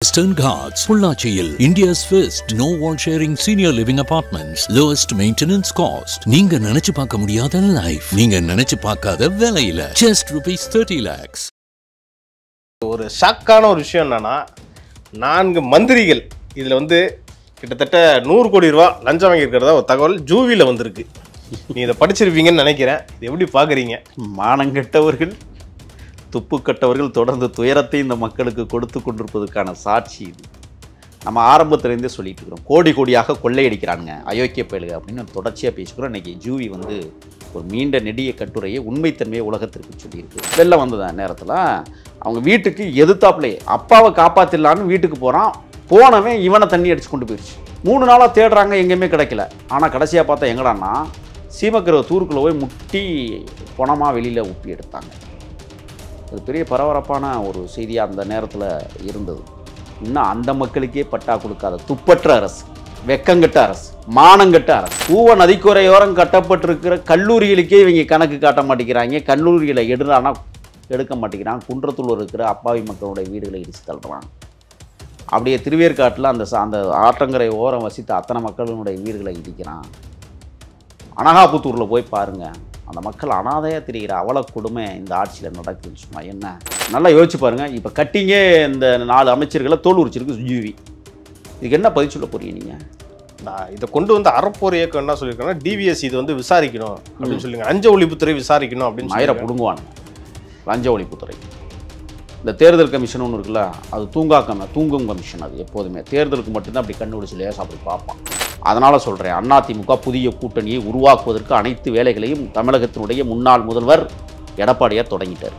Western Ghats, Pullachiyil, India's first no wall sharing senior living apartments, lowest maintenance cost. நீங்க நினைச்சு பார்க்க முடியாத life, நீங்க நினைச்சு பார்க்காத விலையில just ₹30 lakhs. ஒரு ஷாக்கான ஒரு விஷயம் என்னன்னா, 4 மந்திரிகள் இதுல கிட்டத்தட்ட 100 கோடி ரூபாய் லஞ்சம் வாங்கியிருக்கிறதா ஒரு தகவல் ஜூவில வந்திருக்கு. நீ இதை படிச்சிருப்பீங்கன்னு நினைக்கிறேன். இது எப்படி பாக்குறீங்க? மானங்கெட்டவர்கள், துப்புக்கட்டவர்கள் தொடர்ந்து துயரத்தை இந்த மக்களுக்கு கொடுத்து கொண்டிருப்பதற்கான சாட்சி இது. நம்ம ஆரம்பத்திலேருந்தே சொல்லிட்டு இருக்கிறோம், கோடி கோடியாக கொள்ளையடிக்கிறானுங்க அயோக்கிய பயலுக அப்படின்னு தொடர்ச்சியாக பேசிக்கிறோம். இன்றைக்கி ஜூவி ஒரு நீண்ட நெடிய கட்டுரையை உண்மைத்தன்மையை உலகத்திற்கு சொல்லியிருக்கு. வெளில வந்தத நேரத்தில் அவங்க வீட்டுக்கு எதிர்த்தாப்புலே அப்பாவை காப்பாற்றிடலான்னு வீட்டுக்கு போகிறான். போனவன் இவனை தண்ணி அடித்து கொண்டு போயிடுச்சு. 3 நாளாக தேடுறாங்க, எங்கேயுமே கிடைக்கல. ஆனால் கடைசியாக பார்த்தா எங்கடான்னா சீமக்கரை தூருக்குள்ளே போய் முட்டி பணமாக வெளியில் உப்பி எடுத்தாங்க. அது பெரிய பரபரப்பான ஒரு செய்தியாக அந்த நேரத்தில் இருந்தது. இன்னும் அந்த மக்களுக்கே பட்டா கொடுக்காத துப்பற்ற அரசு, வெக்கங்கட்ட அரசு, மானங்கட்ட அரசு. பூவ நதிக்குறையோரம் கட்டப்பட்டிருக்கிற கல்லூரிகளுக்கே இவங்க கணக்கு காட்ட மாட்டேங்கிறாங்க. கல்லூரிகளை எடுக்க மாட்டேங்கிறாங்க. குன்றத்தூர் இருக்கிற அப்பாவி மக்களுடைய வீடுகளை இடித்து தள்ளுறாங்க. அப்படியே திருவேற்காட்டில் அந்த ஆற்றங்கரை ஓரம் வசித்த அத்தனை மக்களுடைய வீடுகளை இடிக்கிறான். அனகாபுத்தூரில் போய் பாருங்கள், அந்த மக்கள் அனாதையாக தெரிகிற அவல கொடுமை இந்த ஆட்சியில் நடக்குதுன்னு சும்மா என்ன நல்லா யோசிச்சு பாருங்கள். இப்போ கட்டிங்கே இந்த 4 அமைச்சர்களை தோல் உரிச்சிருக்கு ஜூவி. இதுக்கு என்ன பதில் சொல்ல போறீங்க நீங்கள்? நான் இதை கொண்டு அறப்போர் இயக்கம் என்ன சொல்லியிருக்காங்கன்னா, டிவிஎஸ் இது விசாரிக்கணும் அப்படின்னு சொல்லுங்க, லஞ்ச ஒழிப்புத்துறை விசாரிக்கணும் அப்படின்னு ஆயிரம் பிடுங்குவாங்க. லஞ்ச ஒழிப்புத்துறை, இந்த தேர்தல் கமிஷன் ஒன்று இருக்குல்ல, அது தூங்கும் கமிஷன். அது எப்போதுமே தேர்தலுக்கு மட்டும்தான் அப்படி கண்டுபிடிச்சு லேசாக அப்படி பார்ப்பான். அதனால் சொல்கிறேன், அதிமுக புதிய கூட்டணியை உருவாக்குவதற்கு அனைத்து வேலைகளையும் தமிழகத்தினுடைய முன்னாள் முதல்வர் எடப்பாடியார் தொடங்கிட்டார்.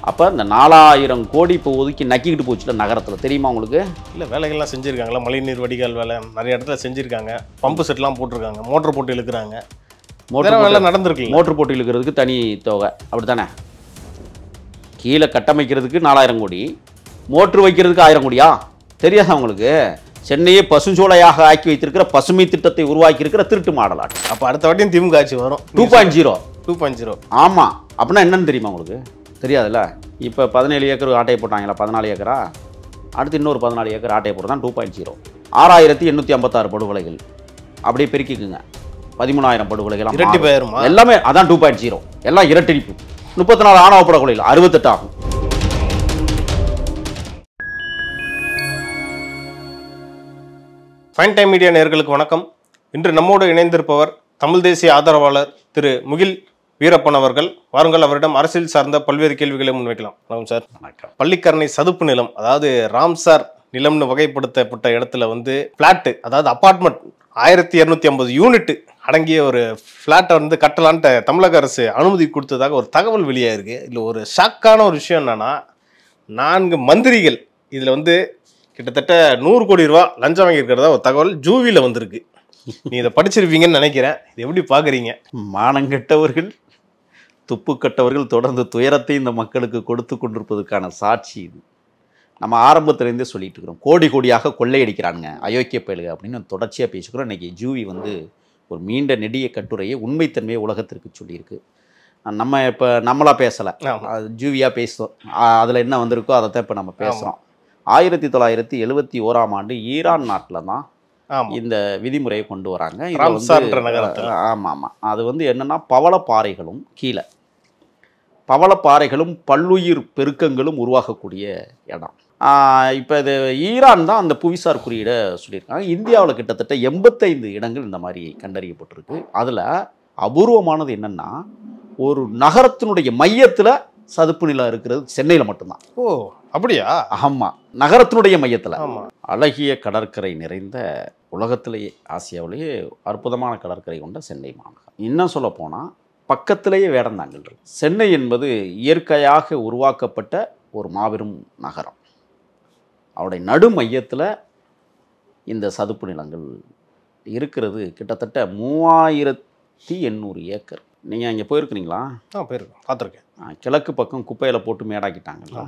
அப்போ இந்த 4000 கோடி இப்போ ஒதுக்கி நக்கிக்கிட்டு போச்சுல நகரத்தில், தெரியுமா உங்களுக்கு? இல்லை, வேலைகள்லாம் செஞ்சுருக்காங்களா? மழைநீர் வடிகால் வேலை நிறைய இடத்துல செஞ்சுருக்காங்க. பம்பு செட்லாம் போட்டிருக்காங்க, மோட்டர் போட்டு இழுக்கிறாங்க. மோட்டர் வேலை நடந்திருக்கு. மோட்டர் போட்டு இழுக்கிறதுக்கு தனி தொகை, அப்படி தானே? கீழே கட்டமைக்கிறதுக்கு 4000 கோடி, மோட்ரு வைக்கிறதுக்கு 1000 கோடியா? தெரியாதா உங்களுக்கு? சென்னையை பசுஞ்சோலையாக ஆக்கி வைத்திருக்கிற பசுமை திட்டத்தை உருவாக்கி இருக்கிற திருட்டு மாடலாட். அப்போ அடுத்த வாட்டியும் திமுக ஆட்சி வரும் 2.0. ஆமாம், அப்படின்னா என்னன்னு தெரியுமா உங்களுக்கு? தெரியாதுல்ல. இப்போ 17 ஏக்கர் ஆட்டையை போட்டாங்களா? 14 ஏக்கரா? அடுத்து இன்னொரு 14 ஏக்கர் ஆட்டையை போட்டு தான் 2.0. 6856 படுகொலைகள். அப்படியே பெருக்கிக்குங்க, 13000 படுகொலைகள் எல்லாமே. அதான் 2.0. எல்லாம் இரட்டிப்பு. 34 ஆணவ படுகொலைகள் 68 ஆகும். ஃபைன் டைம் மீடியா நேயர்களுக்கு வணக்கம். இன்று நம்மோடு இணைந்திருப்பவர் தமிழ் தேசிய ஆதரவாளர் திரு முகில் வீரப்பன் அவர்கள். வாருங்கள், அவரிடம் அரசியல் சார்ந்த பல்வேறு கேள்விகளை முன்வைக்கலாம். வணக்கம் சார். வணக்கம். பள்ளிக்கரணை சதுப்பு நிலம், அதாவது ராம்சார் நிலம்னு வகைப்படுத்தப்பட்ட இடத்துல பிளாட்டு, அதாவது அபார்ட்மெண்ட் 1250 யூனிட் அடங்கிய ஒரு ஃப்ளாட்டை கட்டலான்ட்டு தமிழக அரசு அனுமதி கொடுத்ததாக ஒரு தகவல் வெளியாயிருக்கு. இதில் ஒரு ஷாக்கான ஒரு விஷயம் என்னன்னா, 4 மந்திரிகள் இதில் கிட்டத்தட்ட 100 கோடி ரூபாய் லஞ்சம் வாங்கியிருக்கிறதா ஒரு தகவல் ஜூவில வந்திருக்கு. நீ இதை படிச்சிருப்பீங்கன்னு நினைக்கிறேன். இது எப்படி பாக்குறீங்க? மானங்கெட்டவர்கள், துப்புக்கட்டவர்கள் தொடர்ந்து துயரத்தை இந்த மக்களுக்கு கொடுத்து கொண்டிருப்பதற்கான சாட்சி இது. நம்ம ஆரம்பத்திலேருந்தே சொல்லிட்டு இருக்கிறோம், கோடி கோடியாக கொள்ளையடிக்கிறானுங்க அயோக்கிய பயலுக அப்படின்னு தொடர்ச்சியாக பேசிக்கிறோம். இன்றைக்கி ஜூவி ஒரு நீண்ட நெடிய கட்டுரையை உண்மைத்தன்மையை உலகத்திற்கு சொல்லியிருக்கு. நம்ம இப்போ நம்மளாக பேசலை, ஜூவியாக பேசுகிறோம். அதில் என்ன வந்திருக்கோ அதை தான் இப்போ நம்ம பேசுகிறோம். 1971ஆம் ஆண்டு ஈரான் நாட்டில் தான் இந்த விதிமுறையை கொண்டு வராங்க. ஆமாம் ஆமாம். அது என்னென்னா, பவளப்பாறைகளும் கீழே பவளப்பாறைகளும் பல்லுயிர் பெருக்கங்களும் உருவாகக்கூடிய இடம். இப்போ இது ஈரான் தான் அந்த புவிசார் குறியீடை சொல்லியிருக்காங்க. இந்தியாவில் கிட்டத்தட்ட 85 இடங்கள் இந்த மாதிரி கண்டறியப்பட்டிருக்கு. அதில் அபூர்வமானது என்னென்னா, ஒரு நகரத்தினுடைய மையத்தில் சதுப்பு நிலம் இருக்கிறது சென்னையில் மட்டும்தான். ஓ, அப்படியா? ஆமாம், நகரத்தினுடைய மையத்தில். அழகிய கடற்கரை நிறைந்த, உலகத்திலேயே ஆசியாவிலேயே அற்புதமான கடற்கரை கொண்ட சென்னை மாநகரம். இன்னும் சொல்ல போனால் பக்கத்திலேயே வேடந்தாங்கல் இருக்கு. சென்னை என்பது இயற்கையாக உருவாக்கப்பட்ட ஒரு மாபெரும் நகரம். அவருடைய நடு மையத்தில் இந்த சதுப்பு நிலங்கள் இருக்கிறது. கிட்டத்தட்ட 3800 ஏக்கர். நீங்கள் அங்கே போயிருக்கிறீங்களா? போயிருக்கேன், பார்த்துருக்கேன். கிழக்கு பக்கம் குப்பையில் போட்டு மேடாக்கிட்டாங்களா?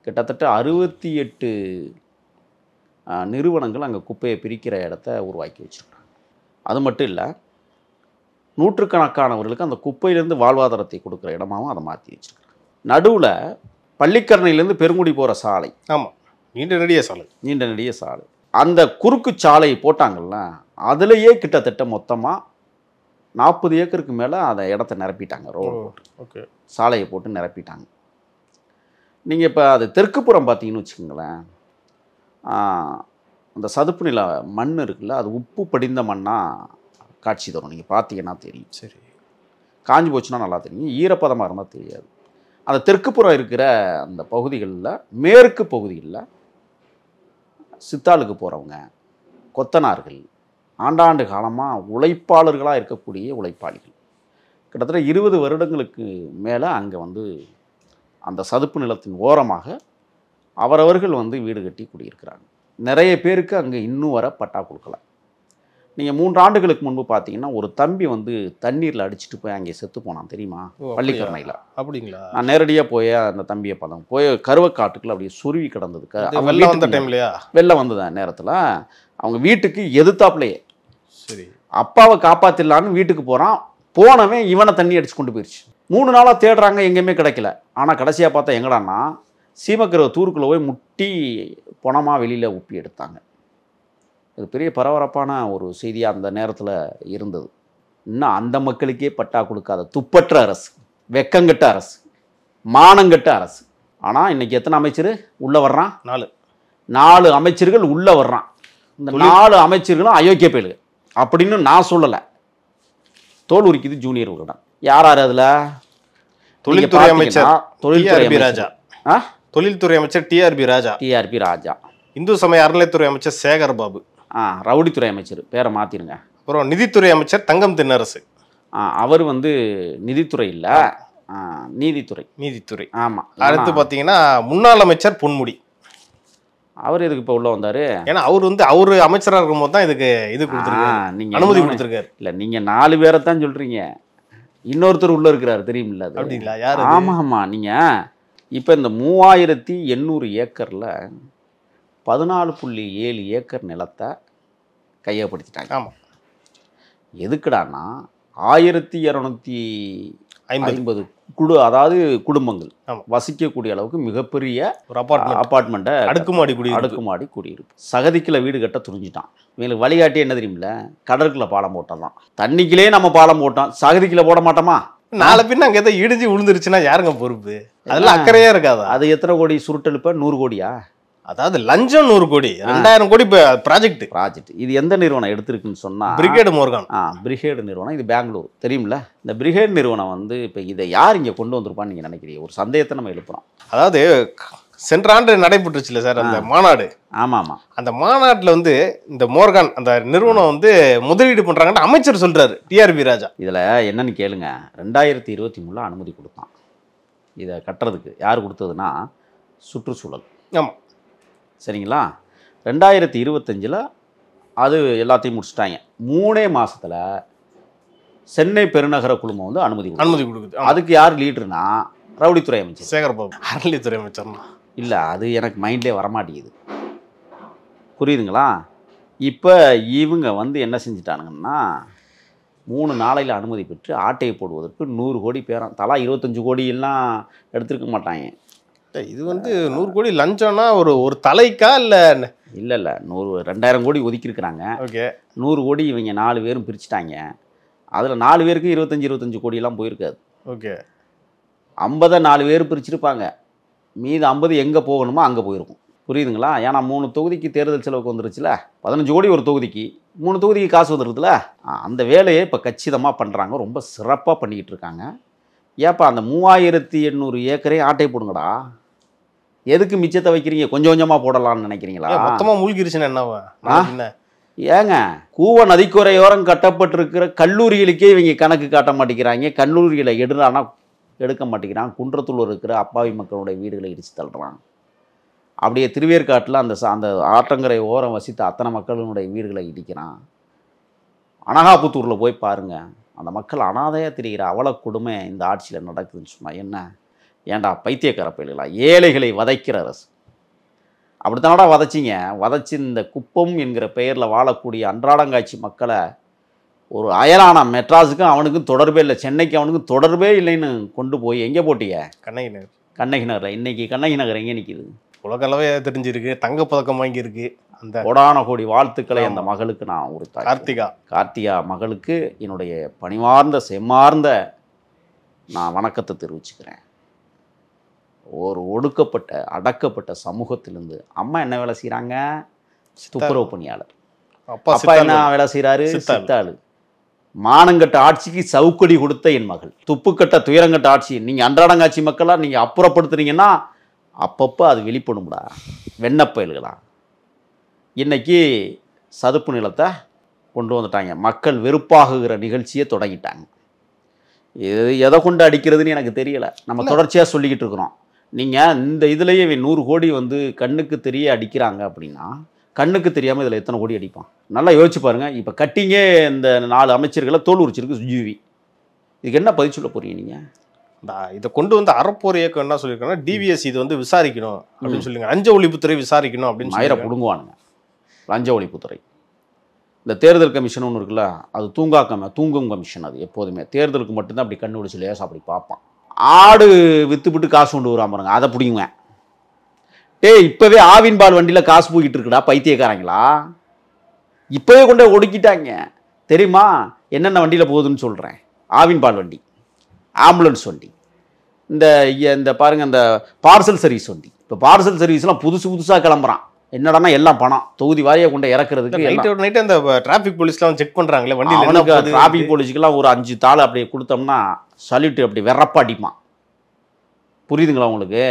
கிட்டத்தட்ட 68 நிறுவனங்கள் அங்கே குப்பையை பிரிக்கிற இடத்த உருவாக்கி வச்சுருக்காங்க. அது மட்டும் இல்லை, நூற்றுக்கணக்கானவர்களுக்கு அந்த குப்பையிலேருந்து வாழ்வாதாரத்தை கொடுக்குற இடமாகவும் அதை மாற்றி வச்சுருக்காங்க. நடுவில் பள்ளிக்கரணையிலேருந்து பெருங்குடி போகிற சாலை, ஆமாம், நீண்ட நெடிய சாலை. நீண்ட நெடிய சாலை. அந்த குறுக்கு சாலை போட்டாங்கல்ல, அதுலேயே கிட்டத்தட்ட மொத்தமாக 40 ஏக்கருக்கு மேலே அந்த இடத்த நிரப்பிட்டாங்க. ரோடு ஓகே, சாலையை போட்டு நிரப்பிட்டாங்க. நீங்கள் இப்போ அது தெற்குப்புறம் பார்த்தீங்கன்னு வச்சுக்கோங்களேன், அந்த சதுப்பு நில மண் இருக்குல்ல, அது உப்பு படிந்த மண்ணாக காட்சி தரும். நீங்கள் பார்த்தீங்கன்னா தெரியும். சரி, காஞ்சி போச்சுன்னா நல்லா தெரியும், ஈரப்பதமாக இருந்தால் தெரியாது. அந்த தெற்குப்புறம் இருக்கிற அந்த பகுதிகளில், மேற்கு பகுதிகளில் சித்தாளுக்கு போகிறவங்க, கொத்தனார்கள், ஆண்டாண்டு காலமாக உழைப்பாளர்களாக இருக்கக்கூடிய உழைப்பாளிகள், கிட்டத்தட்ட 20 வருடங்களுக்கு மேலே அங்கே வந்து அந்த சதுப்பு நிலத்தின் ஓரமாக அவரவர்கள் வந்து வீடு கட்டி குடியிருக்கிறாங்க. நிறைய பேருக்கு அங்கே இன்னும் வர பட்டா கொடுக்கல. நீங்கள் 3 ஆண்டுகளுக்கு முன்பு பார்த்தீங்கன்னா ஒரு தம்பி வந்து தண்ணீரில் அடிச்சுட்டு போய் அங்கே செத்து போனான் தெரியுமா, பள்ளிக்கரணையில். அப்படிங்களா? நான் நேரடியாக போய் அந்த தம்பியை பார்த்தேன். போய் கருவக்காட்டுக்குள்ள அப்படியே சுருவி கிடந்தது. வெள்ளம் வந்த டைம்லையா? வெள்ளம் வந்தது நேரத்தில் அவங்க வீட்டுக்கு எதிர்த்தாப்புலையே. சரி, அப்பாவை காப்பாற்றிடலான்னு வீட்டுக்கு போகிறான். போனவன் இவனை தண்ணி அடிச்சு கொண்டு போயிடுச்சு. 3 நாளாக தேடுறாங்க, எங்கேயுமே கிடைக்கல. ஆனால் கடைசியாக பார்த்தா எங்கடான்னா சீமக்கரை தூருக்குள்ளே போய் முட்டி பணமாக வெளியில் உப்பி எடுத்தாங்க. இது பெரிய பரபரப்பான ஒரு செய்தியாக அந்த நேரத்தில் இருந்தது. இன்னும் அந்த மக்களுக்கே பட்டா கொடுக்காத துப்பற்ற அரசு, வெக்கங்கட்ட அரசு, மானங்கட்ட அரசு. ஆனால் இன்னைக்கு எத்தனை அமைச்சர் உள்ளே வர்றான்? 4 அமைச்சர்கள் உள்ளே வர்றான். இந்த 4 அமைச்சர்களும் அயோக்கிய பயலுங்க அப்படின்னு நான் சொல்லலை. தோல் உரிக்குது ஜூனியர்களிடம். யார் அதில்? தொழில்துறை அமைச்சர் தொழில்துறை அமைச்சர் டிஆர்பி ராஜா, இந்து சமய அறநிலைத்துறை அமைச்சர் சேகர் பாபு, ரவுடித்துறை அமைச்சர் பேரை மாற்றிருங்க. அப்புறம் நிதித்துறை அமைச்சர் தங்கம் தென்னரசு. அவர் வந்து நிதித்துறை இல்லை, நீதித்துறை. ஆமாம். அடுத்து பார்த்தீங்கன்னா முன்னாள் அமைச்சர் பொன்முடி. அவர் எதுக்கு இப்போ உள்ள வந்தாரு? ஏன்னா அவர் அமைச்சராக இருக்கும்போது தான் இதுக்கு கொடுத்துருக்காரு, அனுமதி கொடுத்துருக்காரு. இல்லை, நீங்கள் 4 பேரை தான் சொல்கிறீங்க, இன்னொருத்தர் உள்ள இருக்கிறாரு தெரியுமில்ல? அப்படிங்களா? யார்? ஆமாம். நீங்கள் இப்போ இந்த 3800 ஏக்கரில் 14.7 ஏக்கர் நிலத்தை கையப்படுத்திட்டாங்க. ஆமாம். எதுக்குடான்னா 1250 அதாவது குடும்பங்கள் வசிக்கக்கூடிய அளவுக்கு மிகப்பெரிய ஒரு அப்பார்ட்மெண்ட்டை அடுக்குமாடி குடியிருப்பு. சகதிக்குள்ள வீடு கட்ட துணிஞ்சிட்டான். இவங்களுக்கு வழிகாட்டி என்ன தெரியுமில்ல? கடற்குள்ள பாலம் போட்டலாம். தண்ணிக்குள்ளே நம்ம பாலம் போட்டோம், சகதிக்குள்ள போட மாட்டோமா? நாலு பின்ன அங்கே எதாவது இடிஞ்சு விழுந்துருச்சுன்னா யாருங்க பொறுப்பு? அதெல்லாம் அக்கறையா இருக்காது. அது எத்தனை கோடி சுருட்டெழுப்ப? 100 கோடியா? அதாவது லஞ்சம் 100 கோடி, 2000 கோடி ப்ராஜெக்ட். இது எந்த நிறுவனம் எடுத்திருக்குன்னு சொன்னா பிரிகேடு மோர்கான். பிரிகேடு நிறுவனம். இது பெங்களூர் தெரியுமில்ல? இந்த பிரிகேடு நிறுவனம் வந்து இப்போ இதை யார் இங்கே கொண்டு வந்திருப்பான்னு நீங்கள் நினைக்கிறீங்க? ஒரு சந்தேகத்தை நம்ம எழுப்புறோம். அதாவது சென்ற ஆண்டு நடைபெற்றுச்சுல சார் அந்த மாநாடு. ஆமாம். அந்த மாநாட்டில் வந்து இந்த மோர்கான் அந்த நிறுவனம் வந்து முதலீடு பண்ணுறாங்கன்னு அமைச்சர் சொல்கிறாரு டிஆர்பி ராஜா. இதில் என்னன்னு கேளுங்க, 2023 அனுமதி கொடுத்தான் இதை கட்டுறதுக்கு. யார் கொடுத்ததுன்னா சுற்றுச்சூழல். ஆமாம், சரிங்களா? 2025 அது எல்லாத்தையும் முடிச்சுட்டாங்க. 3 மாதத்தில் சென்னை பெருநகர குழுமம் வந்து அனுமதி கொடுக்குது. அதுக்கு யார் லீடர்னா ரவுடித்துறை அமைச்சர் சேகர் பாபு. அறநிலைத்துறை அமைச்சர்னா இல்லை, அது எனக்கு மைண்ட்லேயே வரமாட்டேங்குது. புரியுதுங்களா? இப்போ இவங்க வந்து என்ன செஞ்சிட்டானுங்கன்னா 3 நாளையில் அனுமதி பெற்று ஆட்டையை போடுவதற்கு 100 கோடி பேரம், தலா 25 கோடியெல்லாம் எடுத்துருக்க மாட்டாங்க. இது வந்து 100 கோடி லஞ்சம்னா ஒரு தலைக்கா இல்லை? இல்லை 2000 கோடி ஒதுக்கியிருக்கிறாங்க. ஓகே, 100 கோடி இவங்க 4 பேரும் பிரிச்சுட்டாங்க. அதில் 4 பேருக்கு 25 கோடியெல்லாம் போயிருக்காது. ஓகே, 50 4 பேர் பிரிச்சிருப்பாங்க, மீது 50 எங்கே போகணுமோ அங்கே போயிருக்கும். புரியுதுங்களா? ஏன்னா 3 தொகுதிக்கு தேர்தல் செலவுக்கு வந்துருச்சுல, 15 கோடி ஒரு தொகுதிக்கு, 3 தொகுதிக்கு காசு வந்துருக்குதுல. அந்த வேலையை இப்போ கச்சிதமாக பண்ணுறாங்க, ரொம்ப சிறப்பாக பண்ணிக்கிட்டு இருக்காங்க. ஏப்பா அந்த 3800 ஏக்கரே ஆட்டை போடுங்கடா, எதுக்கு மிச்சத்தை வைக்கிறீங்க? கொஞ்சம் கொஞ்சமாக போடலாம்னு நினைக்கிறீங்களா? மொத்தமாக மூழ்கிருச்சுன்னா என்ன? ஏங்க, கூவ நதிக்கரையோரம் கட்டப்பட்டிருக்கிற கல்லூரிகளுக்கே இவங்க கணக்கு காட்ட மாட்டேங்கிறாங்க. கல்லூரிகளை எடுக்க மாட்டேங்கிறான். குன்றத்தூர் இருக்கிற அப்பாவி மக்களுடைய வீடுகளை இடித்து தள்ளுறான். அப்படியே திருவேற்காட்டில் அந்த ஆற்றங்கரை ஓரம் வசித்த அத்தனை மக்களுடைய வீடுகளை இடிக்கிறான். அனகாபுத்தூரில் போய் பாருங்கள், அந்த மக்கள் அனாதையாக தெரிகிற அவல கொடுமை இந்த ஆட்சியில் நடக்குதுன்னு சொன்னால் என்ன? ஏன்டா பைத்தியக்கார பயலுகளா? ஏழைகளை வதைக்கிற அரசு. அப்படித்தானடா வதைச்சி இந்த குப்பம் என்கிற பெயரில் வாழக்கூடிய அன்றாடங்காட்சி மக்களை ஒரு அயலான மெட்ராஸுக்கும் அவனுக்கும் தொடர்பே இல்லை, சென்னைக்கு அவனுக்கும் தொடர்பே இல்லைன்னு கொண்டு போய் எங்கே போட்டிய? கண்ணகி நகர். கண்ணகி நகரில். இன்றைக்கி கண்ணகி நகர் எங்கே நிற்கிது? உலக அளவே தெரிஞ்சிருக்கு, தங்கப்பதக்கம் வாங்கியிருக்கு. அந்த கோடான கோடி வாழ்த்துக்களை அந்த மகளுக்கு நான் கார்த்திகா கார்த்திகா மகளுக்கு என்னுடைய பணிவார்ந்த செம்மார்ந்த நான் வணக்கத்தை தெரிவிச்சுக்கிறேன். ஒரு ஒடுக்கப்பட்ட அடக்கப்பட்ட சமூகத்திலிருந்து அம்மா என்ன வேலை செய்கிறாங்க? துப்புரவு பணியாளர். அப்பா என்ன வேலை செய்கிறாரு? சித்தாளு. மானங்கட்ட ஆட்சிக்கு சவுக்கடி கொடுத்த என் மகள், துப்புக்கட்ட துயரங்கட்ட ஆட்சி. நீங்கள் அன்றாடங்காட்சி மக்களாக நீங்கள் அப்புறப்படுத்துறீங்கன்னா அப்பப்போ அது வெளிப்படும்டா வெண்ணப்பயல்களா. இன்னைக்கு சதுப்பு நிலத்தை கொண்டு வந்துட்டாங்க, மக்கள் வெறுப்பாகுகிற நிகழ்ச்சியை தொடங்கிட்டாங்க. இது எதை கொண்டு அடிக்கிறதுன்னு எனக்கு தெரியலை. நம்ம தொடர்ச்சியாக சொல்லிக்கிட்டு இருக்கிறோம். நீங்கள் இந்த இதுலேயே 100 கோடி கண்ணுக்கு தெரிய அடிக்கிறாங்க அப்படின்னா கண்ணுக்கு தெரியாமல் இதில் எத்தனை கோடி அடிப்பான்? நல்லா யோசிச்சு பாருங்கள். இப்போ கட்டிங்கே இந்த 4 அமைச்சர்களை தோல் உரிச்சிருக்கு ஜிவி. இதுக்கு என்ன பதில் சொல்ல போறீங்க நீங்கள்? இதை கொண்டு வந்து அறப்போர் இயக்கம் என்ன சொல்லியிருக்காங்கன்னா, டிவிஎஸ் இது விசாரிக்கணும் அப்படின்னு சொல்லுங்க, லஞ்ச ஒழிப்புத்துறை விசாரிக்கணும் அப்படின்னு மயிரை பிடுங்குவானுங்க. லஞ்ச ஒழிப்புத்துறை, இந்த தேர்தல் கமிஷன் ஒன்று இருக்குல்ல, அது தூங்கும் கமிஷன். அது எப்போதுமே தேர்தலுக்கு மட்டும்தான் அப்படி கண்ணு விடிச்சு லேசா அப்படி பார்ப்பான். ஆடு வித்துப்பிட்டு காசு கொண்டு வராம பாருங்க, அதை பிடிங்குவேன். இப்பவே ஆவின் பால் வண்டியில் காசு போய்கிட்டு இருக்குடா பைத்தியக்காரங்களா. இப்பவே கொண்டு ஒடுக்கிட்டாங்க தெரியுமா? என்னென்ன வண்டியில் போகுதுன்னு சொல்கிறேன். ஆவின் பால் வண்டி, ஆம்புலன்ஸ் வண்டி, இந்த பாருங்க இந்த பார்சல் சர்வீஸ் வண்டி. இப்போ பார்சல் சர்வீஸ்லாம் புதுசாக கிளம்புறான். என்னடானா எல்லாம் பணம் தொகுதி வாரியாக கொண்டு இறக்குறதுக்கு. நைட் அந்த டிராஃபிக் போலீஸ்லாம் செக் பண்ணுறாங்களே வண்டியில். டிராஃபிக் போலீஸுக்கெல்லாம் ஒரு 5 தாள் அப்படியே கொடுத்தோம்னா சல்யூட் அப்படி வெறப்பா அடிப்பான். புரியுதுங்களா உங்களுக்கு?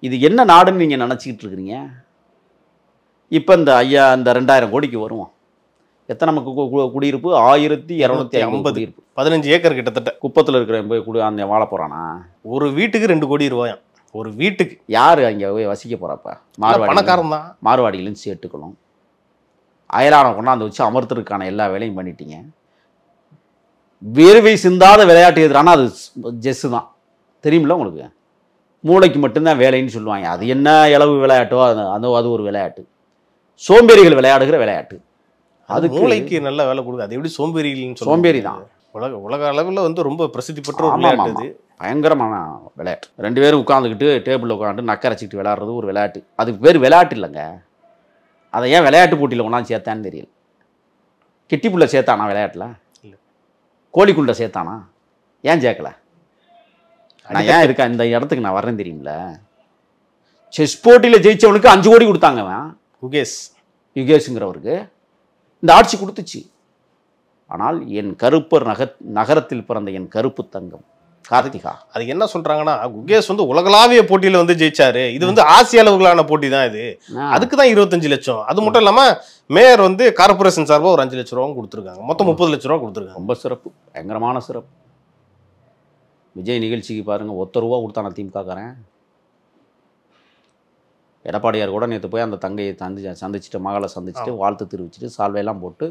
இது என்ன நாடுன்னு நீங்கள் நினச்சிக்கிட்டு இருக்கிறீங்க? இப்போ இந்த இந்த 2000 கோடிக்கு வருவோம். எத்தனை நமக்கு குடியிருப்பு? 1250 குடியிருப்பு, 15 ஏக்கர் கிட்டத்தட்ட. குப்பத்தில் இருக்கிற போய் அந்த வாழ போகிறானா? ஒரு வீட்டுக்கு 2 கோடி ரூபாயாம். ஒரு வீட்டுக்கு. யார் அங்கே போய் வசிக்க போகிறப்ப? பணக்காரன் தான். மார்வாடிகளும் சேர்த்துக்கணும். அயலானம் கொண்டாந்து வச்சு அமர்த்துறதுக்கான எல்லா வேலையும் பண்ணிட்டீங்க. வேர்வை சிந்தாத விளையாட்டு எதிரானா அது ஜெஸ்ஸு தான். தெரியுமில்ல உங்களுக்கு? மூளைக்கு மட்டும்தான் வேலைன்னு சொல்லுவாங்க. அது என்ன இளவு விளையாட்டோ அது ஒரு விளையாட்டு. சோம்பேறிகள் விளையாடுகிற விளையாட்டு. அது மூளைக்கு நல்ல வேலை கொடுக்குது. அது எப்படி சோம்பேறிகள்னு சொல்லுவாங்க? சோம்பேறி தான். உலக அளவில் ரொம்ப பிரசித்தி பெற்ற ஒரு விளையாட்டு. பயங்கரமான விளையாட்டு. 2 பேரும் உட்காந்துக்கிட்டு டேபிளில் உட்காந்து நக்கரைச்சிக்கிட்டு விளையாடுறது ஒரு விளையாட்டு. அதுக்கு பேர் விளையாட்டு இல்லைங்க. அதை ஏன் விளையாட்டு போட்டியில் கொண்டாந்து சேர்த்தான்னு தெரியல. கிட்டிப்புள்ள சேர்த்தானா விளையாட்டில்? இல்லை. கோழிக்குண்டை சேர்த்தானா? ஏன் சேர்க்கல? நான் ஏன் இருக்கேன் இந்த இடத்துக்கு நான் வர்றேன் தெரியுமில்ல? செஸ் போட்டியில் ஜெயிச்சவனுக்கு 5 கோடி கொடுத்தாங்க. யுகேஷுங்கிறவருக்கு இந்த ஆட்சி கொடுத்துச்சு. ஆனால் என் கருப்பர் நகரத்தில் பிறந்த என் கருப்பு தங்கம் கார்த்திகா. அது என்ன சொல்றாங்கன்னா, குகேஷ் உலகளாவிய போட்டியில ஜெயிச்சாரு. இது ஆசிய அளவுகளான போட்டி தான். இது அதுக்கு தான் 25 லட்சம். அது மட்டும் இல்லாம மேயர் கார்பரேஷன் சார்பாக ஒரு 5 லட்ச ரூபாவும் கொடுத்துருக்காங்க. மொத்தம் 30 லட்ச ரூபா கொடுத்துருக்காங்க. ரொம்ப சிறப்பு, பயங்கரமான சிறப்பு. விஜய் நிகழ்ச்சிக்கு பாருங்க, 1 ரூபா கொடுத்தான திமுகக்காரன். எடப்பாடியார் கூட நேற்று போய் அந்த தங்கையை சந்திச்சுட்டு மகளை சந்திச்சுட்டு வாழ்த்து தெரிவிச்சுட்டு சால்வையெல்லாம் போட்டு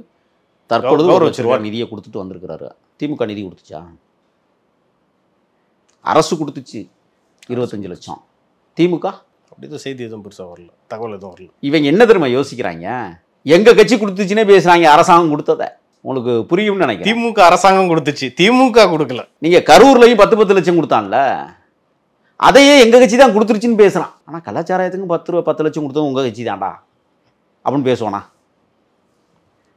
தற்பொழுது 1 லட்ச ரூபா நிதியை கொடுத்துட்டு வந்திருக்கிறாரு. திமுக நிதி கொடுத்துச்சா? அரசு கொடுத்துச்சு 25 லட்சம். திமுக அப்படிதான் செய்தி எதுவும் பெருசாக வரல, தகவல் எதுவும் வரல. இவங்க என்ன தெரியுமா யோசிக்கிறாங்க? எங்க கட்சி கொடுத்துச்சுன்னே பேசுறாங்க. அரசாங்கம் கொடுத்ததை உங்களுக்கு புரியும்னு நினைக்கிறேன். திமுக அரசாங்கம் கொடுத்துச்சு, திமுக கொடுக்கல. நீங்க கரூர்லையும் 10 லட்சம் கொடுத்தான்ல, அதையே எங்க கட்சி தான் கொடுத்துருச்சுன்னு பேசுறான். ஆனா கலாச்சாரத்துக்கு 10 லட்சம் கொடுத்தது உங்க கட்சி தான்டா அப்படின்னு பேசுவானா?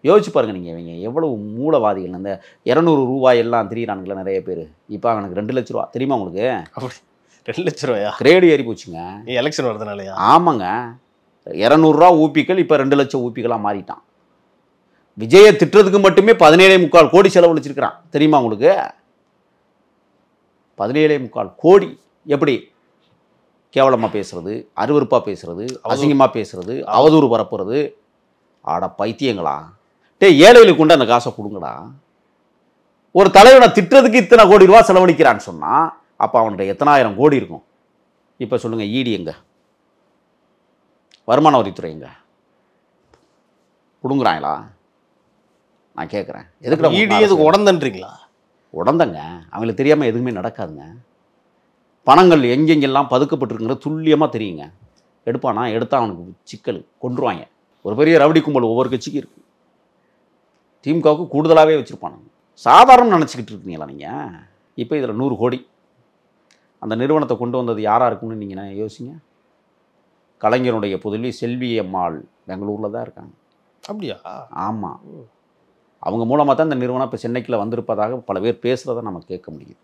யோசிச்சு பாருங்க நீங்க. இவங்க எவ்வளவு மூலவாதிகள். அந்த 200 ரூபாய் எல்லாம் திரியிறானுங்களே நிறைய பேர். இப்போ அவனுக்கு 2 லட்ச ரூபா தெரியுமா உங்களுக்கு? 2 லட்ச ரூபாயா? கிரேடு ஏறி போச்சுங்க. எலெக்ஷன் வருதுனாலயா? ஆமாங்க. 200 ரூபா ஊப்பிகள் இப்போ 2 லட்சம் ஊப்பிகளாக மாறிட்டான். விஜயை திட்டுறதுக்கு மட்டுமே 17.25 கோடி செலவழிச்சிருக்கிறான். தெரியுமா உங்களுக்கு? 17.25 கோடி. எப்படி கேவலமாக பேசுறது, அருவருப்பாக பேசுறது, அசிங்கமாக பேசுறது, அவதூறு பரப்புறது. ஆட பைத்தியங்களா? ஏழைகளுக்கு கொண்டு அந்த காசை கொடுங்கடா. ஒரு தலைவனை திட்டுறதுக்கு இத்தனை கோடி ரூபா செலவழிக்கிறான்னு சொன்னா அப்போ அவனுடைய எத்தனை ஆயிரம் கோடி இருக்கும்? இப்போ சொல்லுங்க, ஈடி எங்க? வருமான வரித்துறை எங்க? கொடுங்குறாங்களா? நான் கேட்குறேன். எதுக்கு ஈடி எதுக்கு உடந்தன்றீங்களா? உடந்தங்க. அவங்களுக்கு தெரியாமல் எதுவுமே நடக்காதுங்க. பணங்கள் எங்கெங்கெல்லாம் பதுக்கப்பட்டிருக்குங்கிற துல்லியமாக தெரியுங்க. எடுப்பானா? எடுத்தா அவனுக்கு சிக்கல், கொண்டுருவாங்க. ஒரு பெரிய ரவுடி கும்பல் ஒவ்வொரு கட்சிக்கும் இருக்கு. திமுகவுக்கு கூடுதலாகவே வச்சுருப்பானுங்க. சாதாரணம் நினச்சிக்கிட்டு இருக்கீங்களா நீங்கள்? இப்போ இதில் 100 கோடி அந்த நிறுவனத்தை கொண்டு வந்தது யாராக இருக்கும்னு நீங்கள் யோசிங்க. கலைஞருடைய புதல்வி செல்வி அம்மாள் பெங்களூரில் தான் இருக்காங்க. அப்படியா? ஆமாம். அவங்க மூலமாக தான் இந்த நிறுவனம் இப்போ சென்னைக்குள்ள வந்திருப்பதாக பல பேர் பேசுகிறத நம்ம கேட்க முடியுது.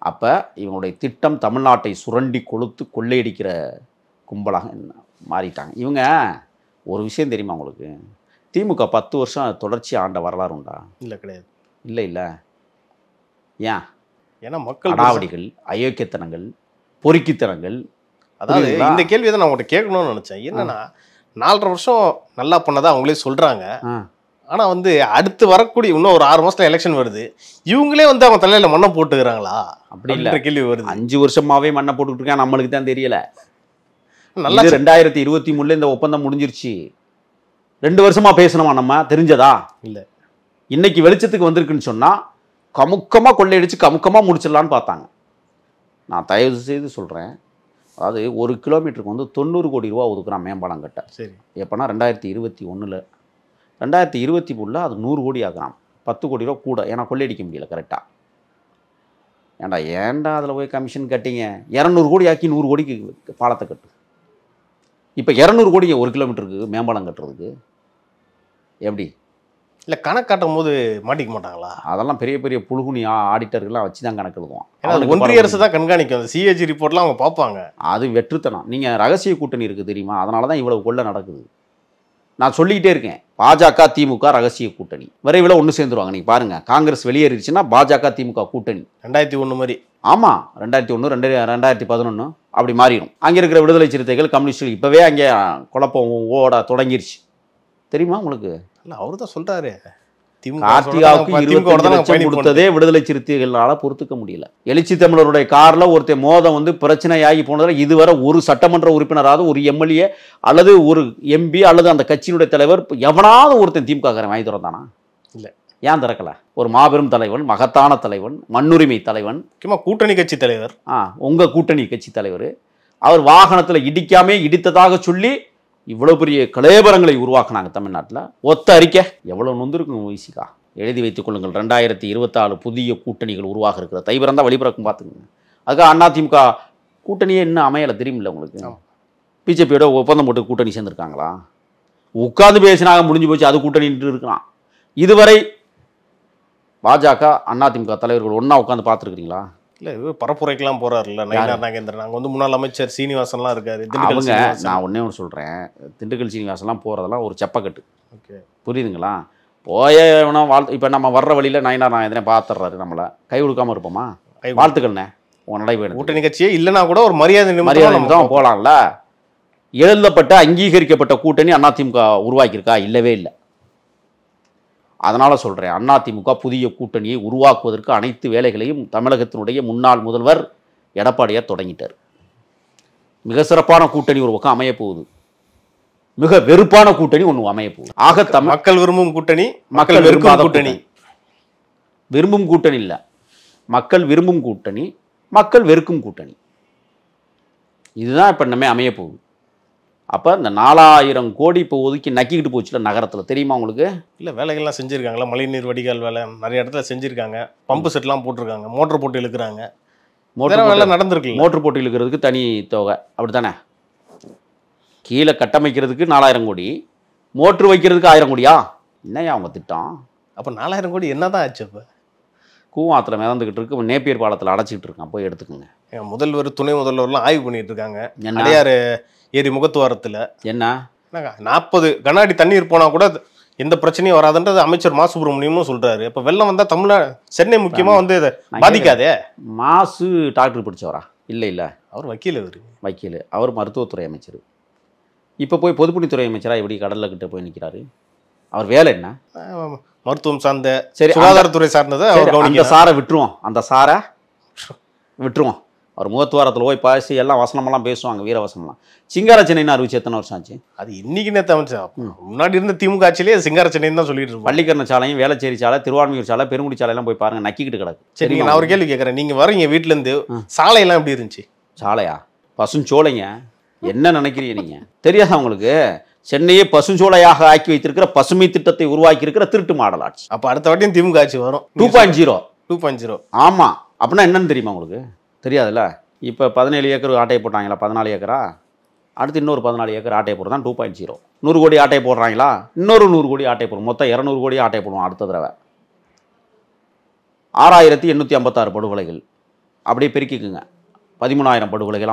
அப்போ இவங்களுடைய திட்டம் தமிழ்நாட்டை சுரண்டி கொளுத்து கொள்ளையடிக்கிற கும்பலாக மாறிட்டாங்க. இவங்க ஒரு விஷயம் தெரியுமா உங்களுக்கு? திமுக 10 வருஷம் தொடர்ச்சி ஆண்ட வரலாறு உண்டா? இல்லை, கிடையாது. இல்லை. ஏன்? ஏன்னா மக்கள் அடாவடிகள், அயோக்கியத்தனங்கள், பொறுக்கித்தனங்கள். அதாவது இந்த கேள்வியை தான் நான் உங்கள்கிட்ட கேட்கணும்னு நினச்சேன். என்னன்னா 4.5 வருஷம் நல்லா பண்ணதா அவங்களே சொல்கிறாங்க. ஆனால் வந்து அடுத்து வரக்கூடிய இன்னும் ஒரு 6 மாதத்தில் எலெக்ஷன் வருது, இவங்களே வந்து அவங்க தலையில் மண்ணை போட்டுக்கிறாங்களா? அப்படி இல்லை, கேள்வி வருது. 5 வருஷமாகவே மண்ணை போட்டுக்கிட்டு இருக்கேன், நம்மளுக்கு தான் தெரியல. நல்லா 2023 இந்த ஒப்பந்தம் முடிஞ்சிருச்சு. 2 வருஷமா பேசணுமா நம்ம? தெரிஞ்சதா? இல்லை. இன்னைக்கு வெளிச்சத்துக்கு வந்திருக்குன்னு சொன்னால் கமுக்கமாக கொள்ளையடிச்சு கமுக்கமாக முடிச்சிடலான்னு பார்த்தாங்க. நான் தயவு செய்து சொல்கிறேன், அதாவது 1 கிலோமீட்டருக்கு வந்து 90 கோடி ரூபா ஒதுக்குறான் மேம்பாலம் கட்ட. சரி. எப்போனா 2021 2023 அது 100 கோடி ஆகுறான். 10 கோடி ரூபா கூட. ஏன்னா கொள்ளையடிக்க முடியல கரெக்டாக. ஏன்டா அதில் போய் கமிஷன் கட்டிங்க? 200 கோடி ஆக்கி 100 கோடிக்கு பாலத்தை கட்டு. இப்போ 200 கோடி 1 கிலோமீட்டருக்கு மேம்பாலம் கட்டுறதுக்கு எப்படி? இல்லை, கணக்கு காட்டும் போது மாட்டிக்க மாட்டாங்களா? அதெல்லாம் பெரிய பெரிய புழுகுனி ஆடிட்டர்கள்லாம் வச்சு தான் கணக்கு எழுதுவோம். ஒன்றிய அரசு தான் கண்காணிக்கும். அந்த சிஏஜி ரிப்போர்ட்லாம் அவங்க பார்ப்பாங்க. அது வெற்றுத்தனம். நீங்கள் ரகசிய கூட்டணி இருக்குது தெரியுமா? அதனால தான் இவ்வளவு கொள்ளை நடக்குது. நான் சொல்லிக்கிட்டே இருக்கேன், பாஜக திமுக ரகசிய கூட்டணி விரைவில் ஒன்று சேர்ந்துருவாங்க. நீங்கள் பாருங்கள், காங்கிரஸ் வெளியேறிடுச்சுன்னா பாஜக திமுக கூட்டணி 2001 மாதிரி. ஆமாம், 2001 2011 அப்படி மாறிடும். அங்கே இருக்கிற விடுதலை சிறுத்தைகள், கம்யூனிஸ்டுகள் இப்போவே அங்கே குழப்பம் ஓட தொடங்கிருச்சு. தெரியுமா உங்களுக்கு? இல்லை, அவரு தான் சொல்கிறாரு. கார்த்திகாவுக்கு 25 லட்சம் கொடுத்ததே விடுதலை சிறுத்தைகளால பொறுத்துக்க முடியல. எழுச்சி தமிழருடைய கார்ல ஒருத்தர் மோதம் வந்து பிரச்சனையாகி போனதில் இதுவரை ஒரு சட்டமன்ற உறுப்பினராவது, ஒரு எம்எல்ஏ அல்லது ஒரு எம்பி அல்லது அந்த கட்சியினுடைய தலைவர் எவனாவது ஒருத்தன் திமுக வாங்கி திறந்தானா? இல்லை. ஏன் திறக்கல? ஒரு மாபெரும் தலைவன், மகத்தான தலைவன், மண்ணுரிமை தலைவன், முக்கியமாக கூட்டணி கட்சி தலைவர், உங்க கூட்டணி கட்சி தலைவர், அவர் வாகனத்தில் இடிக்காமே இடித்ததாக சொல்லி இவ்வளோ பெரிய கலேபரங்களை உருவாக்குனாங்க தமிழ்நாட்டில். ஒத்த அறிக்கை எவ்வளோ நொந்திருக்கும் விசிகா. எழுதி வைத்துக் கொள்ளுங்கள், 2024 புதிய கூட்டணிகள் உருவாக இருக்கிற தைபிறந்தா வழிபிறக்கும் பார்த்துக்கோங்க. அதுக்காக அதிமுக கூட்டணியே இன்னும் அமையலை தெரியுமில்ல உங்களுக்கு? பிஜேபியோட ஒப்பந்தம் போட்டு கூட்டணி சேர்ந்துருக்காங்களா? உட்காந்து பேசினாங்க, முடிஞ்சு போச்சு, அது கூட்டணிட்டு இருக்கலாம். இதுவரை பாஜக அதிமுக தலைவர்கள் ஒன்றா உட்காந்து பார்த்துருக்கிறீங்களா? இல்லை, பரப்புரைக்கெல்லாம் போகிறாருல்ல நயினார் நாகேந்திரன். அங்கே வந்து முன்னாள் அமைச்சர் சீனிவாசன்லாம் இருக்காரு. அவங்க நான் ஒன்றே ஒன்று சொல்கிறேன், திண்டுக்கல் சீனிவாசன்லாம் போகிறதெல்லாம் ஒரு செப்பக்கட்டு. ஓகே, புரியுதுங்களா? போயவனா இப்போ நம்ம வர்ற வழியில் நயினார் நாகேந்திரன் பார்த்துட்றாரு, நம்மளை கை கொடுக்காமல் இருப்போமா? வாழ்த்துக்கள்ண்ணே, உங்கள் நடைபெறும். கூட்டணி கட்சியே இல்லைனா கூட ஒரு மரியாதை தான் போகலாம்ல. எழுதப்பட்ட அங்கீகரிக்கப்பட்ட கூட்டணி அதிமுக உருவாக்கியிருக்கா? இல்லவே இல்லை. அதனால் சொல்கிறேன், அதிமுக புதிய கூட்டணியை உருவாக்குவதற்கு அனைத்து வேலைகளையும் தமிழகத்தினுடைய முன்னாள் முதல்வர் எடப்பாடியார் தொடங்கிட்டார். மிக சிறப்பான கூட்டணி ஒரு பக்கம் அமையப்போகுது, மிக வெறுப்பான கூட்டணி ஒன்று அமையப்போகுது. ஆக மக்கள் விரும்பும் கூட்டணி, மக்கள் விரும்பாத கூட்டணி. விரும்பும் கூட்டணி இல்லை, மக்கள் விரும்பும் கூட்டணி, மக்கள் வெறுக்கும் கூட்டணி. இதுதான் இப்போ நம்ம அமையப்போகுது. அப்போ இந்த 4000 கோடி இப்போ ஒதுக்கி நக்கிக்கிட்டு போச்சுல நகரத்தில், தெரியுமா உங்களுக்கு? இல்லை, வேலைகள்லாம் செஞ்சுருக்காங்களா? மழைநீர் வடிகால் வேலை நிறைய இடத்துல செஞ்சுருக்காங்க. பம்பு செட்லாம் போட்டிருக்காங்க, மோட்டர் போட்டு இழுக்கிறாங்க. மோட்டர் வேலை நடந்திருக்கு. மோட்டர் போட்டு இழுக்கிறதுக்கு தனி தொகை, அப்படி தானே? கீழே கட்டமைக்கிறதுக்கு 4000 கோடி, மோட்ரு வைக்கிறதுக்கு 1000 கோடியா? என்னையா அவங்க திட்டம்? அப்போ 4000 கோடி என்ன தான் ஆச்சு? இப்போ கூவாத்தில் மிதந்துக்கிட்டு இருக்கு, நேப்பியர் பாலத்தில் அடைச்சிக்கிட்டு இருக்கான், போய் எடுத்துக்கோங்க. முதல்வர், துணை முதல்வர்லாம் ஆய்வு பண்ணிட்டு இருக்காங்க. அடையாறு ஏரி முகத்துவாரத்தில் என்ன 40 கன அடி தண்ணீர் போனால் கூட எந்த பிரச்சனையும் வராதுன்றது அமைச்சர் மா சுப்பிரமணியமும் சொல்றாரு. இப்போ வெள்ளம் வந்தால் தமிழ்நாடு, சென்னை முக்கியமாக வந்து இதை பாதிக்காதே. மாசு டாக்டர் படித்தவரா? இல்லை இல்லை, அவர் வக்கீல். வக்கீல், அவர் மருத்துவத்துறை அமைச்சர். இப்போ போய் பொதுப்பணித்துறை அமைச்சராக எப்படி கடலில் கிட்ட போய் நிற்கிறாரு? அவர் வேலை என்ன? மருத்துவம் சார்ந்த, சரி, சுகாதாரத்துறை சார்ந்ததை அந்த சாரை விட்டுருவோம், அந்த சாரை விட்டுருவோம். அவர் முகத்துவாரத்தில் போய் பேசி எல்லாம் வசனமெல்லாம் பேசுவாங்க, வீரவசனம்லாம். சிங்கார சென்னைன்னு அறிவிச்சு எத்தனை வருஷம் ஆச்சு? அது இன்னைக்கு நேற்று அமைச்சா, முன்னாடி இருந்த திமுக ஆட்சியிலே சிங்கார சென்னைன்னு தான் சொல்லிட்டு இருக்கோம். பள்ளிக்கரண சாலையும், வேளச்சேரி சாலை, திருவான்மையூர் சாலை, பெருங்குடி சாலையெல்லாம் போய் பாருங்க, நக்கிக்கிட்டு கிடக்கு. சரி, நான் ஒரு கேள்வி கேட்குறேன். நீங்கள் வரீங்க வீட்டிலேருந்து, சாலையெல்லாம் எப்படி இருந்துச்சு? சாலையா? பசுஞ்சோலைங்க. என்ன நினைக்கிறீங்க நீங்கள்? தெரியாதா உங்களுக்கு? சென்னையை பசுஞ்சோலையாக ஆக்கி வைத்திருக்கிற பசுமை திட்டத்தை உருவாக்கி இருக்கிற திருட்டு மாடல் ஆட்சி. அப்போ அடுத்த வாட்டியும் திமுக ஆட்சி வரும். 2.0. ஆமாம். அப்படின்னா என்னன்னு தெரியுமா உங்களுக்கு? தெரியாதுல்ல. இப்போ 17 ஏக்கர் ஆட்டையை போட்டாங்களா? 14 ஏக்கரா? அடுத்து இன்னொரு 14 ஏக்கர் ஆட்டையை போடுறது தான் 2.0. 100 கோடி ஆட்டையை போடுறாங்களா, இன்னொரு 100 கோடி ஆட்டையை போடும், மொத்தம் 200 கோடி ஆட்டையை போடுவோம் அடுத்த தடவை. 6856 படுகொலைகள் அப்படியே பெருக்கிக்குங்க. 13,000 படுகொலைகள்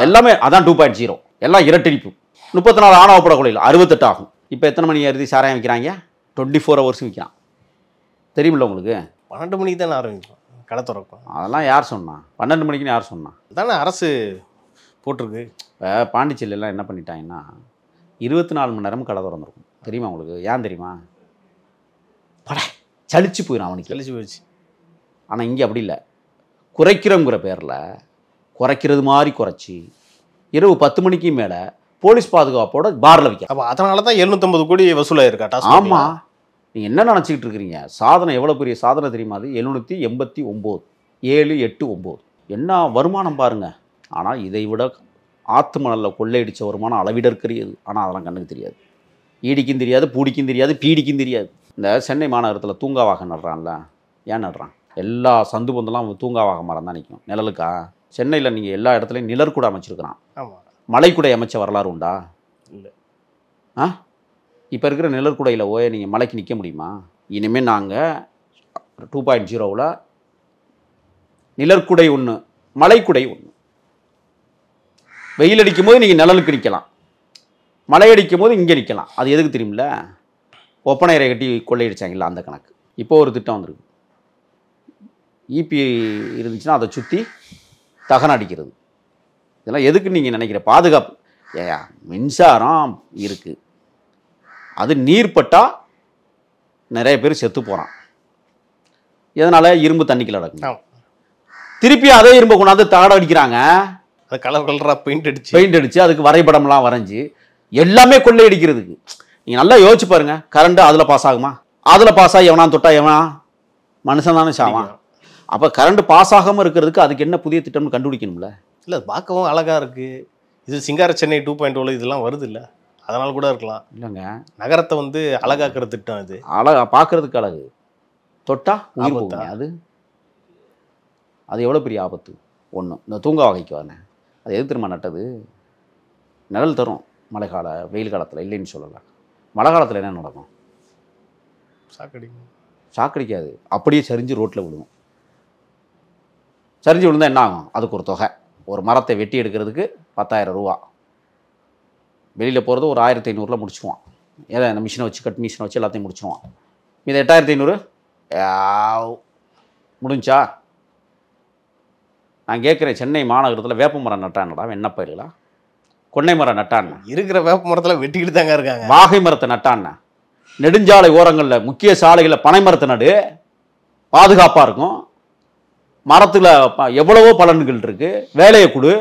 எல்லாமே அதான் 2.0, எல்லாம் இரட்டிப்பு. 34 ஆணவ படுகொலைகள் 68 ஆகும். இப்போ எத்தனை மணி எழுதி சாராயம் விற்கிறாங்க? 24 ஹவர்ஸ் விற்கிறான். தெரியுமில்ல உங்களுக்கு? 12 மணிக்கு தானே ஆரம்பிக்கும் கடை திறக்கும். அதெல்லாம் யார் சொன்னா? 12 மணிக்குன்னு யார் சொன்னா? தானே அரசு போட்டிருக்கு. இப்போ பாண்டிச்சேரியிலாம் என்ன பண்ணிட்டாங்கன்னா 24 மணி நேரமும் கடை திறந்துருக்கும். தெரியுமா உங்களுக்கு? ஏன் தெரியுமா? பட சலிச்சு போயிடும் அவனுக்கு. சலிச்சு போயிடுச்சு. ஆனால் இங்கே அப்படி இல்லை. குறைக்கிறோங்கிற பேரில் குறைக்கிறது மாதிரி குறைச்சி இரவு 10 மணிக்கு மேலே போலீஸ் பாதுகாப்போட பாரில் வைக்க. அப்போ அதனால தான் 750 கோடி வசூலாயிருக்கா? ஆமாம். நீங்கள் என்ன நினச்சிக்கிட்டு இருக்கிறீங்க? சாதனை எவ்வளோ பெரிய சாதனை தெரியுமா? அது 789, 789 என்ன வருமானம் பாருங்க. ஆனால் இதை விட ஆத்து மணலில் கொள்ளையடித்த வருமானம் அளவிடற்கரியது. ஆனால் அதெல்லாம் கண்ணுக்கு தெரியாது. ஈடிக்கும் தெரியாது, பூடிக்கும் தெரியாது, பீடிக்கும் தெரியாது. இந்த சென்னை மாநகரத்தில் தூங்காவாக நடுறான்ல, ஏன் நடுறான்? எல்லா சந்து பொந்தெல்லாம் தூங்காவாக மரம் தான் நிற்கும். நிழலுக்கா? சென்னையில் நீங்கள் எல்லா இடத்துலையும் நிழற்குடை அமைச்சிருக்கிறான். மலைக்குடை அமைச்ச வரலாறு உண்டா? இல்லை. ஆ, இப்போ இருக்கிற நிழற்குடையில் ஓய நீங்கள் மலைக்கு நிற்க முடியுமா? இனிமேல் நாங்கள் 2.0வில் நிழற்குடை ஒன்று, மலைக்குடை ஒன்று. வெயில் அடிக்கும் போது நீங்கள் நிழலுக்கு நிற்கலாம், மழை அடிக்கும் போது இங்கே நிற்கலாம். அது எதுக்கு தெரியுமில்ல? ஒப்பனையரை கட்டி கொள்ளையடிச்சாங்கல்ல, அந்த கணக்கு. இப்போ ஒரு திட்டம் வந்திருக்கு. ஈபி இருந்துச்சுன்னா அதை சுற்றி தகனம் அடிக்கிறது. இதெல்லாம் எதுக்கு நீங்கள் நினைக்கிற? பாதுகாப்பு. மின்சாரம் இருக்குது, அது நீர்பட்டால் நிறைய பேர் செத்து போகிறான். இதனால் இரும்பு தண்ணிக்குள்ள நடக்கும். திருப்பி அதே இரும்பை கொண்டாந்து தகடம் அடிக்கிறாங்க. அது கலர் கலராக பெயிண்ட் அடிச்சு அதுக்கு வரைபடம்லாம் வரைஞ்சி எல்லாமே கொள்ளையடிக்கிறதுக்கு. நீங்கள் நல்லா யோசிச்சு பாருங்க. கரண்ட்டு அதில் பாஸ் ஆகுமா? அதில் பாஸ் ஆகி எவனா தொட்டா எவனா மனுஷன் தானே சாவான். அப்போ கரண்ட் பாஸ் ஆகாமல் இருக்கிறதுக்கு அதுக்கு என்ன புதிய திட்டம்னு கண்டுபிடிக்கணும்ல. இல்லை, பார்க்கவும் அழகாக இருக்குது. இது சிங்கார சென்னை 2.0 இதெல்லாம் வருது இல்லை, அதனால கூட இருக்கலாம். இல்லைங்க, நகரத்தை வந்து அழகாக்குற திட்டம் இது. பார்க்கறதுக்கு அழகு, தொட்டா உயிர் போகுங்க. அது எவ்வளோ பெரிய ஆபத்து. ஒன்று இந்த தூங்கா வகைக்கு வாங்க. அது எது திரும்ப நட்டது? நிழல் தரும் மழை கால வெயில் காலத்தில், இல்லைன்னு சொல்லலை. மழை காலத்தில் என்ன நடக்கும்? சாக்கடிக்காது, அப்படியே சரிஞ்சு ரோட்டில் விழுவும். சரிஞ்சு விழுந்தால் என்ன ஆகும்? அதுக்கு ஒரு தொகை. ஒரு மரத்தை வெட்டி எடுக்கிறதுக்கு 10,000 ரூபா. வெளியில் போகிறது ஒரு 1500 முடிச்சுடுவான். ஏதோ அந்த மிஷினை வச்சு கட் மிஷினை வச்சு எல்லாத்தையும் முடிச்சுடுவான். இது 8500 முடிஞ்சா? நான் கேட்குறேன், சென்னை மாநகரத்தில் வேப்ப மரம் நட்டான்டா, வெண்ணப்பயிர்களா? கொன்னை மரம் நட்டான்னா? இருக்கிற வேப்ப மரத்தில் வெட்டிக்கிட்டு தாங்க இருக்காங்க. வாகை மரத்தை நட்டான்னா? நெடுஞ்சாலை ஓரங்களில் முக்கிய சாலைகளில் பனை மரத்தை நடு, பாதுகாப்பாக இருக்கும். மரத்தில் எவ்வளவோ பலன்கள் இருக்குது. வேலையை கொடு,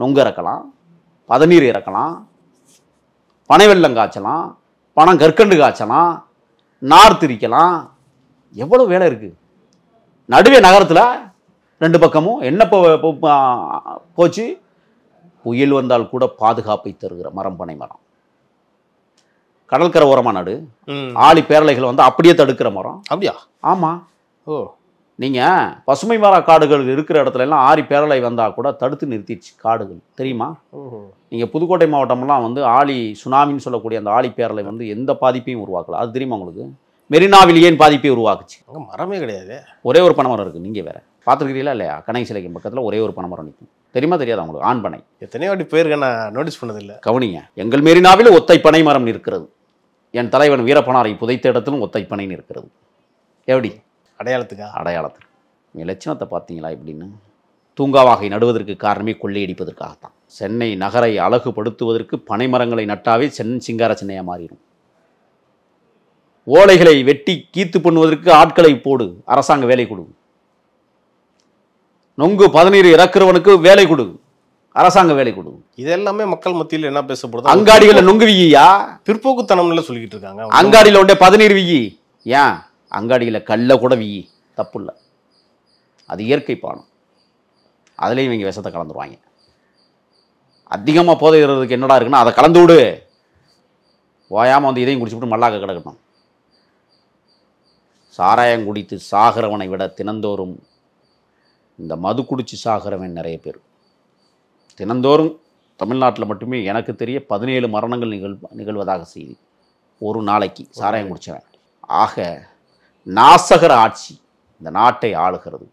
நொங்கு இறக்கலாம், பதநீர் இறக்கலாம், பனை வெல்லம் காய்ச்சலாம், பனம் கற்கண்டு காய்ச்சலாம், நார் திரிக்கலாம். எவ்வளோ வேலை இருக்குது. நடுவே நகரத்தில் 2 பக்கமும் என்ன போச்சு? புயல் வந்தால் கூட பாதுகாப்பை தருகிற மரம் பனை மரம். கடற்கரை ஓரமாக நடு, ஆழி பேரலைகள் வந்து அப்படியே தடுக்கிற மரம். அப்படியா? ஆமாம். ஓ, நீங்கள் பசுமை மர காடுகள் இருக்கிற இடத்துல எல்லாம் ஆழி பேரலை வந்தால் கூட தடுத்து நிறுத்திடுச்சு காடுகள், தெரியுமா? நீங்கள் புதுக்கோட்டை மாவட்டம்லாம் வந்து ஆழி சுனாமின்னு சொல்லக்கூடிய அந்த ஆழி பேரலை வந்து எந்த பாதிப்பையும் உருவாக்கல. அது தெரியுமா உங்களுக்கு? மெரினாவில் ஏன் பாதிப்பை உருவாக்குச்சு? அங்கே மரமே கிடையாது, ஒரே ஒரு பனைமரம் இருக்குது. நீங்கள் வேற பார்த்துருக்கிறீங்களா இல்லையா? கணை சிலைக்கு பக்கத்தில் ஒரே ஒரு பனைமரம் நிற்கும். தெரியுமா தெரியாது உங்களுக்கு? ஆண் பனை. எத்தனையோ வாட்டி போயிருக்க, நான் நோட்டீஸ் பண்ணதில்லை. கவனிங்க, எங்கள் மெரினாவில் ஒத்தை பனை மரம் இருக்கிறது. என் தலைவன் வீரப்பனாரை புதைத்த இடத்திலும் ஒத்தை பனைன்னு இருக்கிறது. எப்படி? அடையாளத்துக்கா? அடையாளத்துக்கு. லட்சணத்தை பார்த்தீங்களா இப்படின்னு? தூங்காவாகை நடுவதற்கு காரணமே கொள்ளையடிப்பதற்காகத்தான். சென்னை நகரை அழகுபடுத்துவதற்கு பனை மரங்களை நட்டாவே சிங்கார சென்னையாக மாறிடும். ஓலைகளை வெட்டி கீத்து பண்ணுவதற்கு ஆட்களை போடு, அரசாங்க வேலை கொடு. நொங்கு பதநீர் இறக்குறவனுக்கு வேலை கொடு, அரசாங்க வேலை கொடு. இது எல்லாமே மக்கள் மத்தியில் என்ன பேசப்படுது? அங்காடிகளில் நொங்கு வியா பிற்போக்குத்தனம்ல சொல்லிக்கிட்டு இருக்காங்க. அங்காடியில் உண்டே பதநீர் வியி, ஏன் அங்காடியில் கல்ல கூட வியி, தப்பு இல்லை. அது இயற்கை பானம். அதுலேயும் இவங்க விஷத்தை கலந்துருவாங்க. அதிகமாக போதை ஏறுறதுக்கு என்னடா இருக்குன்னா அதை கலந்து விடு, ஓயாமல் வந்து இதையும் குடிச்சுவிட்டு மல்லாக்க கிடக்கணும். சாராயம் குடித்து சாகிறவனை விட தினந்தோறும் இந்த மது குடிச்சு சாகிறவன் நிறைய பேர். தினந்தோறும் தமிழ்நாட்டில் மட்டுமே எனக்கு தெரிய 17 மரணங்கள் நிகழ்வதாக செய்தி ஒரு நாளைக்கு சாராயம் குடிச்சவன். ஆக நாசகர ஆட்சி இந்த நாட்டை ஆளுகிறது,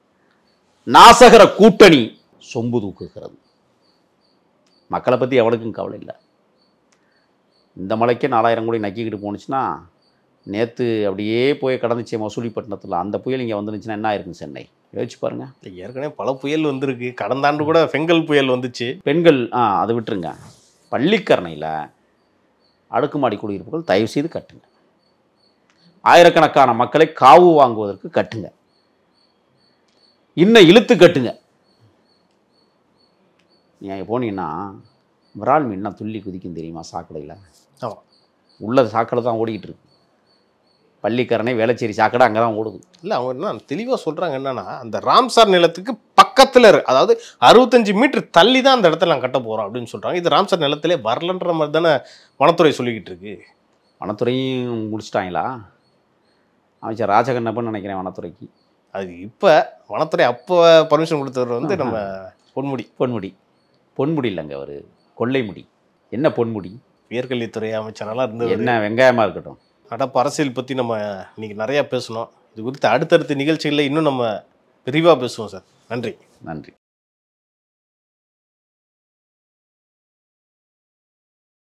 நாசகர கூட்டணி சொம்பு தூக்குகிறது. மக்களை பற்றி எவனுக்கும் கவலை இல்லை. இந்த மலைக்கே 4000 கோடி நக்கிக்கிட்டு போணுச்சுன்னா, நேற்று அப்படியே போய் கடந்துச்சு மசூலிப்பட்டினத்தில், அந்த புயல் இங்கே வந்துருந்துச்சுன்னா என்ன ஆயிருக்கும் சென்னை? யோசிச்சு பாருங்க. ஏற்கனவே பல புயல் வந்திருக்கு. கடந்த ஆண்டு கூட பெங்கல் புயல் வந்துச்சு. பெண்கள் அதை விட்டுருங்க. பள்ளிக்கரணையில் அடுக்குமாடி குடியிருப்புகள் தயவு செய்து கட்டுங்க. ஆயிரக்கணக்கான மக்களை காவு வாங்குவதற்கு கட்டுங்க. இன்னும் இழுத்து கட்டுங்க. நீங்கள் போனீங்கன்னா விரால் மீன்னா துள்ளி குதிக்கும் தெரியுமா? சாக்கடையில் உள்ள சாக்கடை தான் ஓடிக்கிட்டு இருக்கு. பள்ளிக்கரணை, வேளச்சேரி சாக்கடை அங்கே தான் ஓடுது. இல்லை, அவங்க என்ன தெளிவாக சொல்கிறாங்க என்னன்னா, அந்த ராம்சார் நிலத்துக்கு பக்கத்தில் அதாவது 65 மீட்டர் தள்ளி தான் அந்த இடத்துல நாங்கள் கட்ட போகிறோம் அப்படின்னு சொல்கிறாங்க. இது ராம்சார் நிலத்திலே வரலன்ற மாதிரி தானே வனத்துறை சொல்லிக்கிட்டு இருக்கு. வனத்துறையும் முடிச்சிட்டாங்களா? அமைச்சர் ராஜகண்ணப்பன் நினைக்கிறேன் வனத்துறைக்கு. அது இப்போ வனத்துறை அப்போ பர்மிஷன் கொடுத்தவர் வந்து நம்ம பொன்முடி இல்லைங்க, அவர் கொள்ளைமுடி. என்ன பொன்முடி? உயர்கல்வித்துறை அமைச்சரெல்லாம் இருந்தது. என்ன வெங்காயமாக இருக்கட்டும். நடப்பு அரசியல் பற்றி நம்ம இன்னைக்கு நிறையா பேசணும். இது குறித்து அடுத்தடுத்த நிகழ்ச்சிகளில் இன்னும் நம்ம விரிவாக பேசுவோம் சார். நன்றி.